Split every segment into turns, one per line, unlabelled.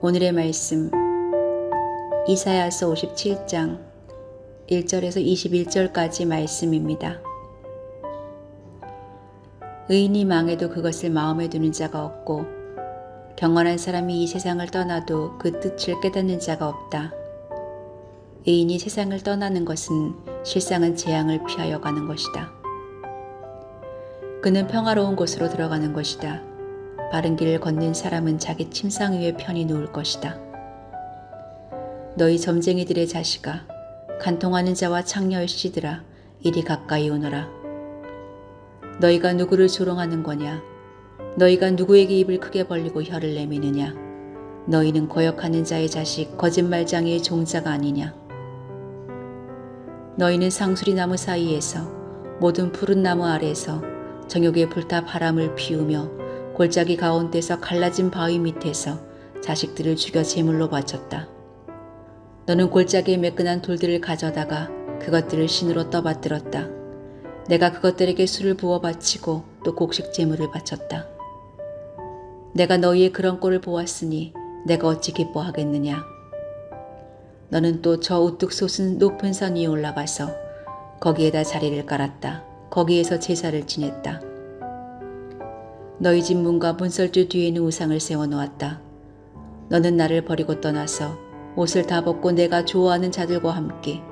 오늘의 말씀 이사야서 57장 1절에서 21절까지 말씀입니다. 의인이 망해도 그것을 마음에 두는 자가 없고 경건한 사람이 이 세상을 떠나도 그 뜻을 깨닫는 자가 없다. 의인이 세상을 떠나는 것은 실상은 재앙을 피하여 가는 것이다. 그는 평화로운 곳으로 들어가는 것이다. 바른 길을 걷는 사람은 자기 침상 위에 편히 누울 것이다. 너희 점쟁이들의 자식아, 간통하는 자와 창녀의 씨들아, 이리 가까이 오너라. 너희가 누구를 조롱하는 거냐? 너희가 누구에게 입을 크게 벌리고 혀를 내미느냐? 너희는 거역하는 자의 자식, 거짓말장이의 종자가 아니냐? 너희는 상수리 나무 사이에서 모든 푸른 나무 아래에서 정욕에 불타 바람을 피우며 골짜기 가운데서 갈라진 바위 밑에서 자식들을 죽여 제물로 바쳤다. 너는 골짜기에 매끈한 돌들을 가져다가 그것들을 신으로 떠받들었다. 내가 그것들에게 술을 부어 바치고 또 곡식 제물을 바쳤다. 내가 너희의 그런 꼴을 보았으니 내가 어찌 기뻐하겠느냐. 너는 또 저 우뚝 솟은 높은 산 위에 올라가서 거기에다 자리를 깔았다. 거기에서 제사를 지냈다. 너희 집 문과 문설주 뒤에는 우상을 세워놓았다. 너는 나를 버리고 떠나서 옷을 다 벗고 내가 좋아하는 자들과 함께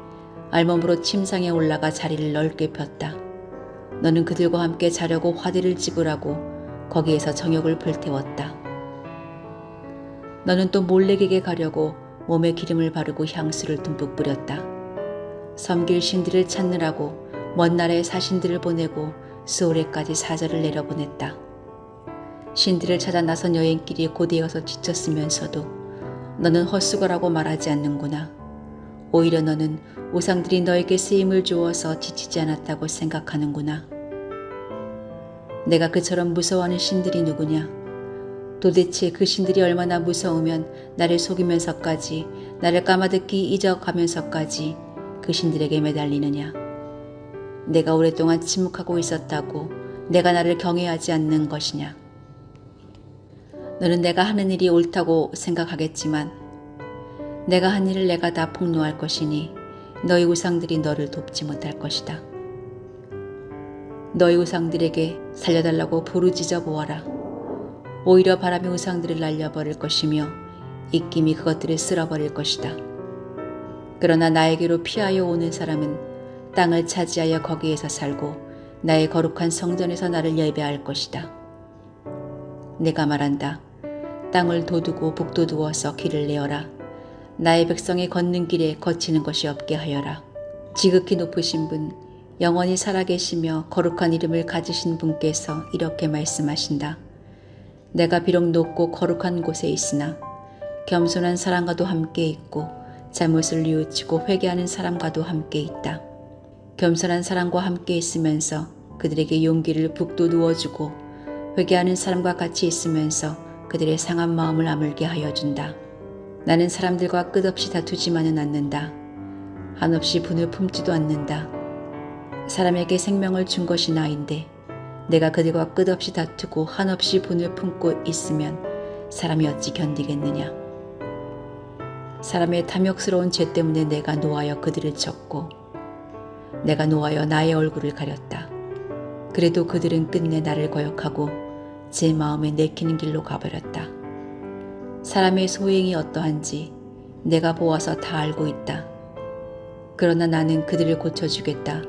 알몸으로 침상에 올라가 자리를 넓게 폈다. 너는 그들과 함께 자려고 화대를 집으라고 거기에서 정욕을 불태웠다. 너는 또 몰래에게 가려고 몸에 기름을 바르고 향수를 듬뿍 뿌렸다. 섬길 신들을 찾느라고 먼 나라의 사신들을 보내고 스오레까지 사절을 내려보냈다. 신들을 찾아 나선 여행길이 고되어서 지쳤으면서도 너는 헛수고라고 말하지 않는구나. 오히려 너는 우상들이 너에게 쓰임을 주어서 지치지 않았다고 생각하는구나. 내가 그처럼 무서워하는 신들이 누구냐? 도대체 그 신들이 얼마나 무서우면 나를 속이면서까지, 나를 까마득히 잊어가면서까지 그 신들에게 매달리느냐? 내가 오랫동안 침묵하고 있었다고 내가 나를 경외하지 않는 것이냐? 너는 내가 하는 일이 옳다고 생각하겠지만 내가 한 일을 내가 다 폭로할 것이니 너희 우상들이 너를 돕지 못할 것이다. 너희 우상들에게 살려달라고 부르짖어 보아라. 오히려 바람이 우상들을 날려버릴 것이며 입김이 그것들을 쓸어버릴 것이다. 그러나 나에게로 피하여 오는 사람은 땅을 차지하여 거기에서 살고 나의 거룩한 성전에서 나를 예배할 것이다. 내가 말한다. 땅을 도두고 북돋우어서 길을 내어라. 나의 백성이 걷는 길에 거치는 것이 없게 하여라. 지극히 높으신 분, 영원히 살아계시며 거룩한 이름을 가지신 분께서 이렇게 말씀하신다. 내가 비록 높고 거룩한 곳에 있으나 겸손한 사람과도 함께 있고 잘못을 뉘우치고 회개하는 사람과도 함께 있다. 겸손한 사람과 함께 있으면서 그들에게 용기를 북돋우어주고 회개하는 사람과 같이 있으면서 그들의 상한 마음을 아물게 하여 준다. 나는 사람들과 끝없이 다투지만은 않는다. 한없이 분을 품지도 않는다. 사람에게 생명을 준 것이 나인데 내가 그들과 끝없이 다투고 한없이 분을 품고 있으면 사람이 어찌 견디겠느냐. 사람의 탐욕스러운 죄 때문에 내가 노하여 그들을 쳤고 내가 노하여 나의 얼굴을 가렸다. 그래도 그들은 끝내 나를 거역하고 제 마음에 내키는 길로 가버렸다. 사람의 소행이 어떠한지 내가 보아서 다 알고 있다. 그러나 나는 그들을 고쳐주겠다.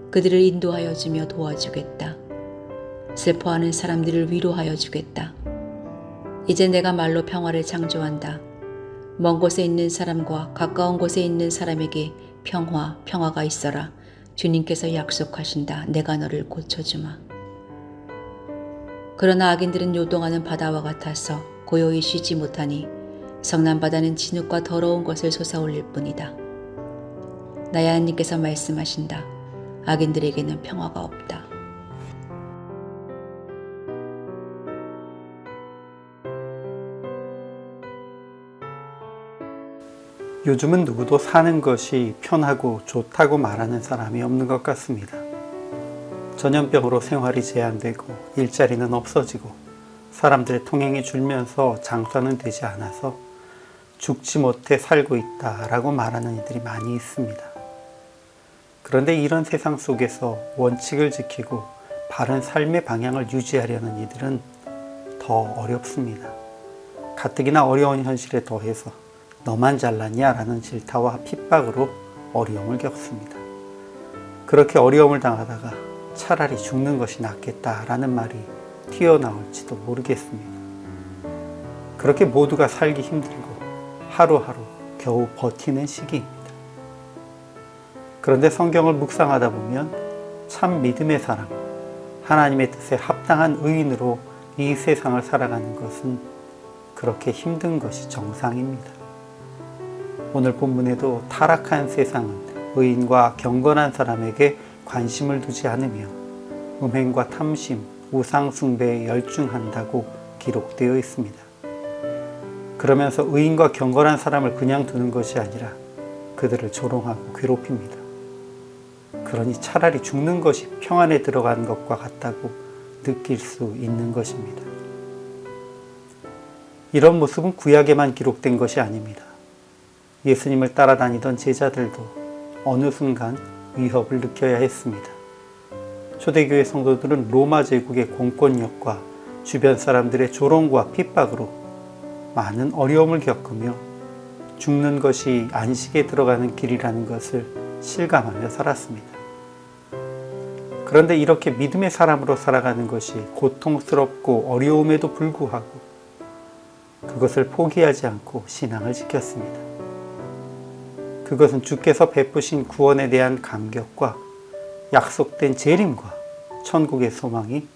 그들을 인도하여 주며 도와주겠다. 슬퍼하는 사람들을 위로하여 주겠다. 이제 내가 말로 평화를 창조한다. 먼 곳에 있는 사람과 가까운 곳에 있는 사람에게 평화가 있어라. 주님께서 약속하신다. 내가 너를 고쳐주마. 그러나 악인들은 요동하는 바다와 같아서 고요히 쉬지 못하니 성난 바다는 진흙과 더러운 것을 솟아올릴 뿐이다. 나의 하나님께서 말씀하신다. 악인들에게는 평화가 없다.
요즘은 누구도 사는 것이 편하고 좋다고 말하는 사람이 없는 것 같습니다. 전염병으로 생활이 제한되고 일자리는 없어지고 사람들의 통행이 줄면서 장사는 되지 않아서 죽지 못해 살고 있다라고 말하는 이들이 많이 있습니다. 그런데 이런 세상 속에서 원칙을 지키고 바른 삶의 방향을 유지하려는 이들은 더 어렵습니다. 가뜩이나 어려운 현실에 더해서 너만 잘났냐라는 질타와 핍박으로 어려움을 겪습니다. 그렇게 어려움을 당하다가 차라리 죽는 것이 낫겠다라는 말이 튀어나올지도 모르겠습니다. 그렇게 모두가 살기 힘들고 하루하루 겨우 버티는 시기입니다. 그런데 성경을 묵상하다 보면 참 믿음의 사람, 하나님의 뜻에 합당한 의인으로 이 세상을 살아가는 것은 그렇게 힘든 것이 정상입니다. 오늘 본문에도 타락한 세상은 의인과 경건한 사람에게 관심을 두지 않으며 음행과 탐심, 우상 숭배에 열중한다고 기록되어 있습니다. 그러면서 의인과 경건한 사람을 그냥 두는 것이 아니라 그들을 조롱하고 괴롭힙니다. 그러니 차라리 죽는 것이 평안에 들어간 것과 같다고 느낄 수 있는 것입니다. 이런 모습은 구약에만 기록된 것이 아닙니다. 예수님을 따라다니던 제자들도 어느 순간 위협을 느껴야 했습니다. 초대교회 성도들은 로마 제국의 공권력과 주변 사람들의 조롱과 핍박으로 많은 어려움을 겪으며 죽는 것이 안식에 들어가는 길이라는 것을 실감하며 살았습니다. 그런데 이렇게 믿음의 사람으로 살아가는 것이 고통스럽고 어려움에도 불구하고 그것을 포기하지 않고 신앙을 지켰습니다. 그것은 주께서 베푸신 구원에 대한 감격과 약속된 재림과 천국의 소망이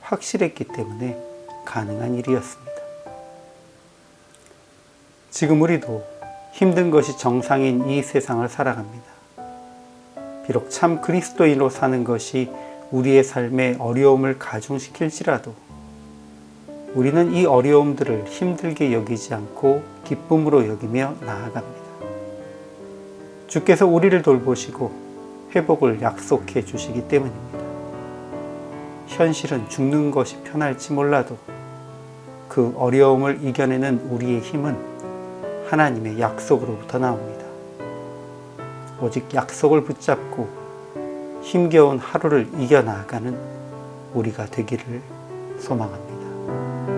확실했기 때문에 가능한 일이었습니다. 지금 우리도 힘든 것이 정상인 이 세상을 살아갑니다. 비록 참 그리스도인으로 사는 것이 우리의 삶에 어려움을 가중시킬지라도 우리는 이 어려움들을 힘들게 여기지 않고 기쁨으로 여기며 나아갑니다. 주께서 우리를 돌보시고 회복을 약속해 주시기 때문입니다. 현실은 죽는 것이 편할지 몰라도 그 어려움을 이겨내는 우리의 힘은 하나님의 약속으로부터 나옵니다. 오직 약속을 붙잡고 힘겨운 하루를 이겨나가는 우리가 되기를 소망합니다.